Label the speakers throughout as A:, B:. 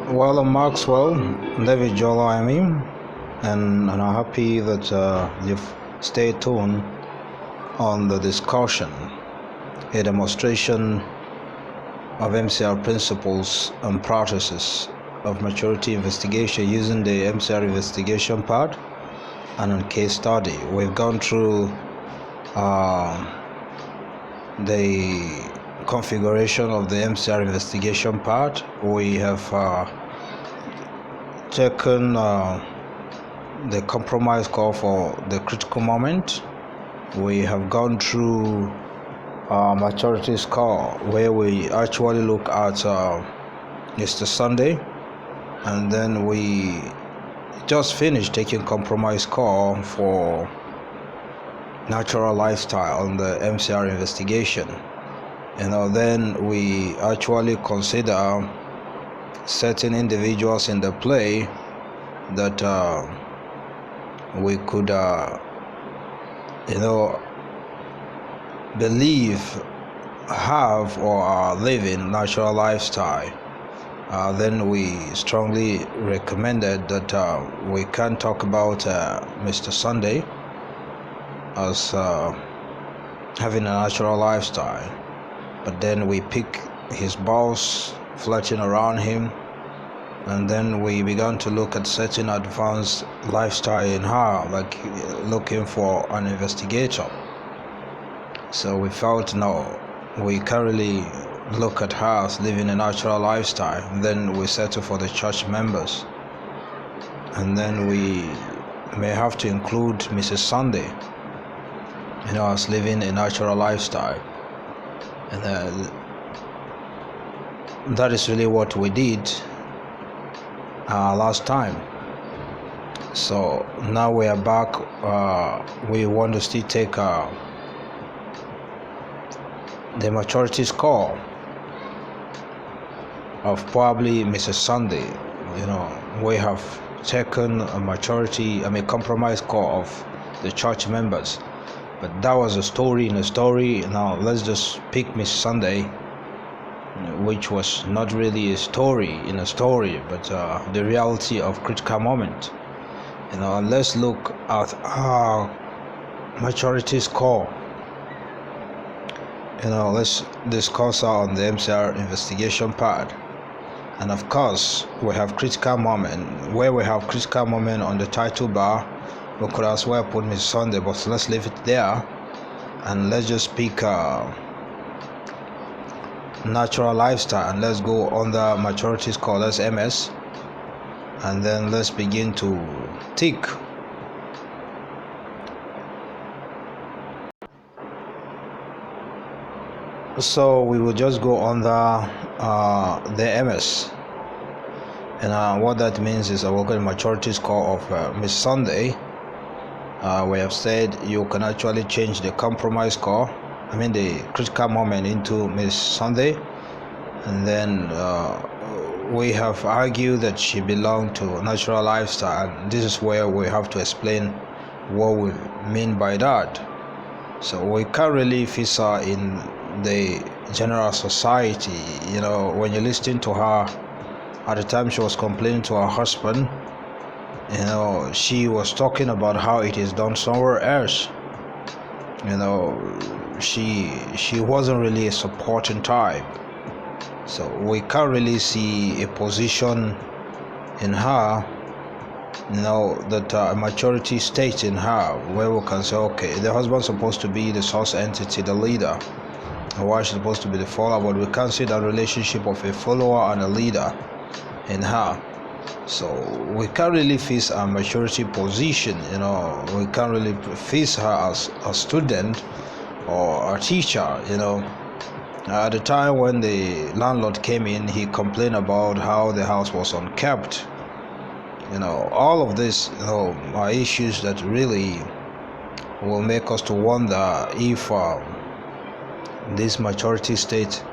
A: Well, I'm Maxwell, David Jolayemi, and I'm happy that you've stayed tuned on the discussion, a demonstration of MCR principles and processes of maturity investigation using the MCR investigation part and a case study. We've gone through the configuration of the MCR investigation part. We have taken the compromise call for the critical moment. We have gone through maturity score, where we actually look at Mr. Sunday, and then we just finished taking compromise call for natural lifestyle on the MCR investigation. Then we actually consider certain individuals in the play that we could believe have or are living natural lifestyle. Then we strongly recommended that we can talk about Mr. Sunday as having a natural lifestyle, but then we pick his boss flirting around him, and then we began to look at certain advanced lifestyle in her, like looking for an investigator. So we felt no, we can't really look at her as living a natural lifestyle. Then we settle for the church members, and then we may have to include Mrs. Sunday, as living a natural lifestyle. And that is really what we did last time. So now we are back. We want to still take the maturity score of probably Mrs. Sunday. We have taken a compromise score of the church members, but that was a story in a story. Now let's just pick Miss Sunday, which was not really a story in a story, but the reality of critical moment. And let's look at our maturity score. Let's discuss on the MCR investigation part. And of course, we have critical moment. Where we have critical moment on the title bar, we could as well put Miss Sunday, but let's leave it there, and let's just pick natural lifestyle, and let's go on the maturity score, let's MS, and then let's begin to tick. So we will just go on the MS, and what that means is I will get maturity score of Miss Sunday. We have said you can actually change the compromise score, the critical moment, into Miss Sunday, and then we have argued that she belonged to natural lifestyle, and this is where we have to explain what we mean by that. So we can't really fit her in the general society. When you listen to her, at the time she was complaining to her husband, she was talking about how it is done somewhere else. She wasn't really a supporting type, so we can't really see a position in her, that a maturity state in her where we can say, okay, the husband's supposed to be the source entity, the leader, and wife is supposed to be the follower, but we can't see that relationship of a follower and a leader in her. So we can't really face a maturity position. We can't really face her as a student or a teacher. At the time when the landlord came in, he complained about how the house was unkept. All of this are issues that really will make us to wonder if this maturity state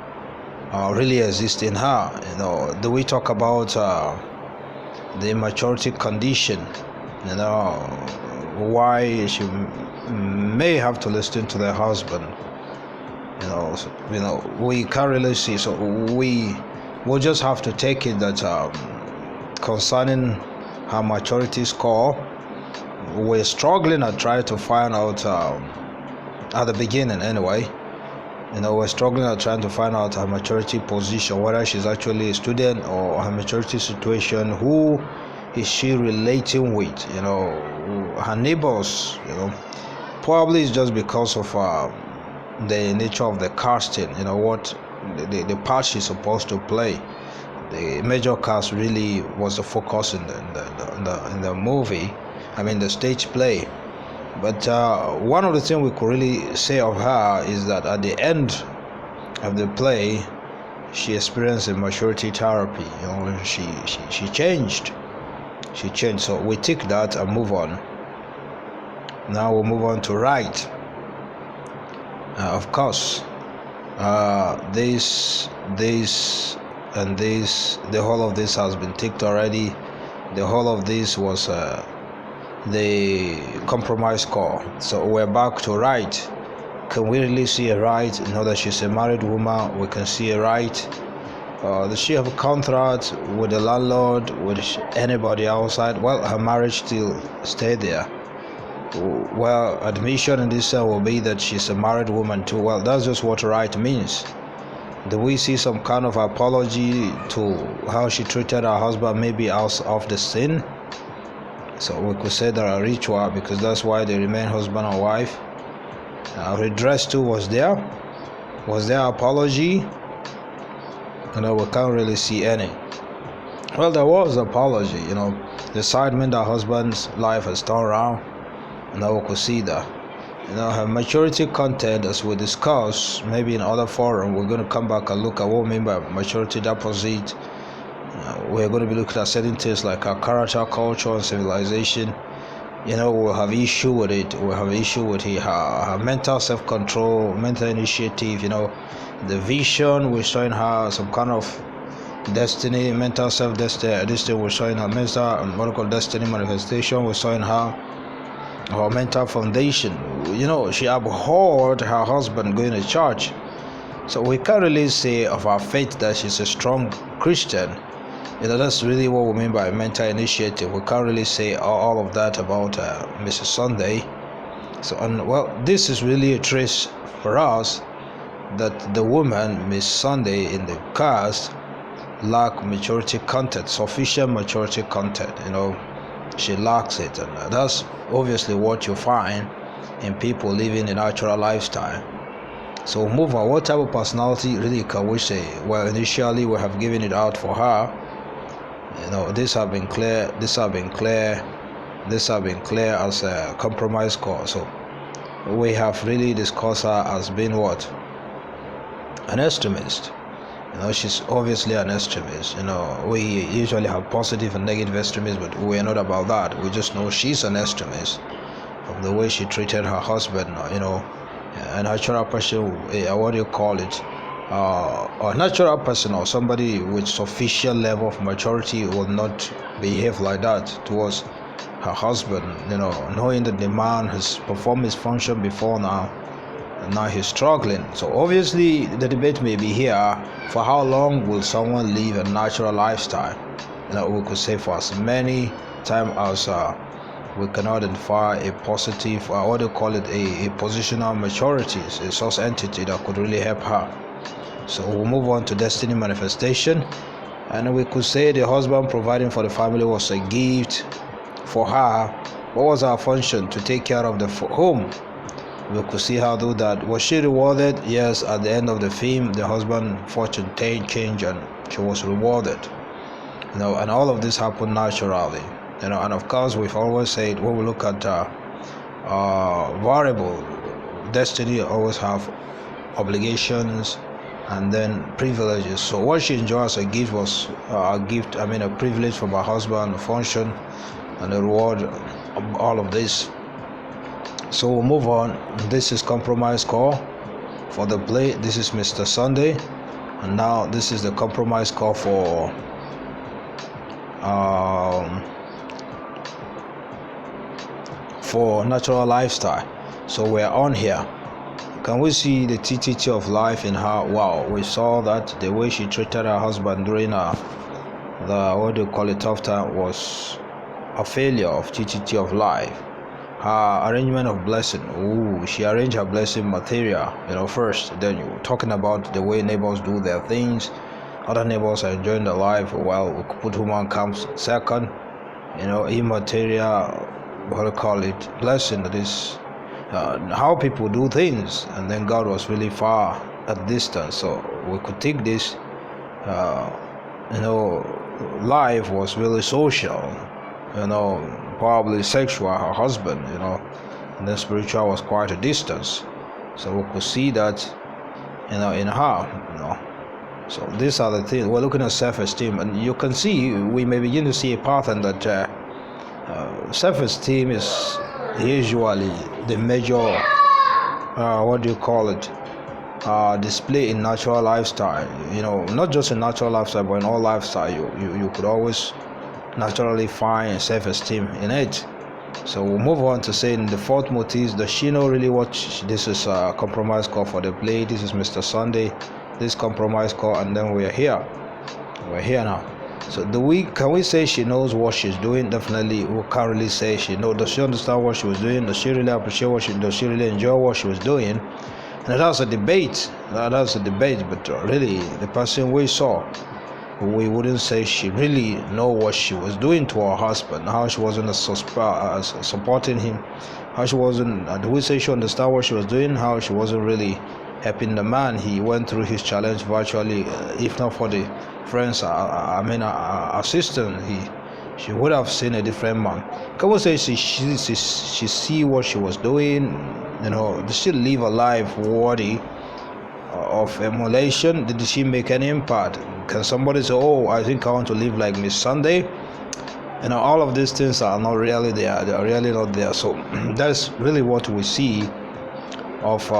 A: really exists in her. Do we talk about the maturity condition, why she may have to listen to the husband, we can't really see. So we will just have to take it that concerning her maturity score. We're struggling at trying to find out at the beginning anyway. We're struggling at trying to find out her maturity position, whether she's actually a student or her maturity situation. Who is she relating with? Her neighbors. Probably it's just because of the nature of the casting. What the part she's supposed to play. The major cast really was the focus in the movie. The stage play. But one of the things we could really say of her is that at the end of the play, she experienced a maturity therapy. She changed. She changed. So we take that and move on. Now we'll move on to right. Of course, this and this, the whole of this has been ticked already. The whole of this was the compromise score. So we're back to right. Can we really see a right? Now that she's a married woman, we can see a right. Does she have a contract with the landlord, with anybody outside? Well, her marriage still stayed there. Well, admission in this will be that she's a married woman too. Well, that's just what right means. Do we see some kind of apology to how she treated her husband, maybe out of the sin? So we could say that a ritual, because that's why they remain husband and wife. Redress too was there. Was there apology? We can't really see any. Well, there was apology. The side meant her husband's life has turned around. Now we could see that. Her maturity content, as we discussed, maybe in other forum, we're going to come back and look at what we mean by maturity deposit. We're going to be looking at certain things like our character, culture, and civilization. We'll have issue with it. We'll have issue with her mental self-control, mental initiative. The vision we're showing her some kind of destiny, mental self-destiny. This thing we're showing her mental destiny manifestation. We're showing her mental foundation. She abhorred her husband going to church. So we can't really say of her faith that she's a strong Christian. That's really what we mean by mental initiative. We can't really say all of that about Mrs. Sunday. So, this is really a trace for us that the woman, Miss Sunday, in the cast, lack maturity content, sufficient maturity content. She lacks it, and that's obviously what you find in people living a natural lifestyle. So move on. What type of personality really can we say? Well, initially we have given it out for her. These have been clear. These have been clear as a compromise score. So we have really discussed her as being what? An extremist. She's obviously an extremist. We usually have positive and negative extremists, but we're not about that. We just know she's an extremist from the way she treated her husband. A natural person, what do you call it? A natural person or somebody with sufficient level of maturity will not behave like that towards her husband. Knowing that the man has performed his function before now, and now he's struggling. So obviously the debate may be here: for how long will someone live a natural lifestyle? We could say for as many time as we can identify a positive, what do you call it, a positional maturity, a source entity that could really help her. So we'll move on to destiny manifestation, and we could say the husband providing for the family was a gift for her. What was her function? To take care of the home. We could see how do that. Was she rewarded? Yes, at the end of the film, the husband fortune changed and she was rewarded. And all of this happened naturally. And of course, we've always said when we look at variable destiny, always have obligations and then privileges. So what she enjoyed as a gift was a privilege from her husband, a function, and the reward of all of this. So we'll move on. This is compromise score for the play. This is Mr. Sunday, and now this is the compromise score for natural lifestyle. So we're on here. Can we see the TTT of life in her? Wow, we saw that the way she treated her husband during her the what do you call it, tough time was a failure of TTT of life. Her arrangement of blessing. Ooh, she arranged her blessing material, first. Then you talking about the way neighbors do their things. Other neighbors are enjoying their life while we could put human comes second. Immaterial, what do you call it, blessing, that is how people do things. And then God was really far at distance. So we could take this, life was really social, probably sexual, her husband, and then spiritual was quite a distance. So we could see that, in her, So these are the things. We're looking at self-esteem, and you can see, we may begin to see a pattern that self-esteem is usually the major, display in natural lifestyle. Not just in natural lifestyle, but in all lifestyle, you could always naturally find self-esteem in it. So we'll move on to saying the fourth motive. Does she know really what this is a compromise call for the play? This is Mr. Sunday. This compromise call, and then we're here now. So can we say she knows what she's doing? Definitely we can't really say she knows. Does she understand what she was doing? Does she really appreciate does she really enjoy what she was doing? And that's a debate. But really, the person we saw, we wouldn't say she really know what she was doing to her husband, how she wasn't supporting him, how she wasn't, do we say she understand what she was doing, how she wasn't really helping the man. He went through his challenge virtually, if not for the friends, assistant, she would have seen a different man. Can we say she see what she was doing? Did she live a life worthy of emulation? Did she make an impact? Can somebody say, oh, I think I want to live like Miss Sunday? All of these things are not really there. They are really not there. So that's really what we see of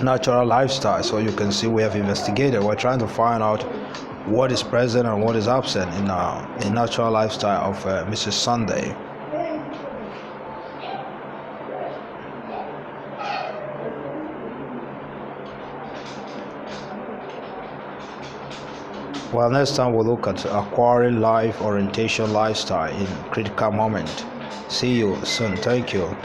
A: natural lifestyle. So you can see we have investigated. We're trying to find out what is present and what is absent in natural lifestyle of Mrs. Sunday. Well, next time we'll look at acquiring life orientation lifestyle in critical moment. See you soon. Thank you.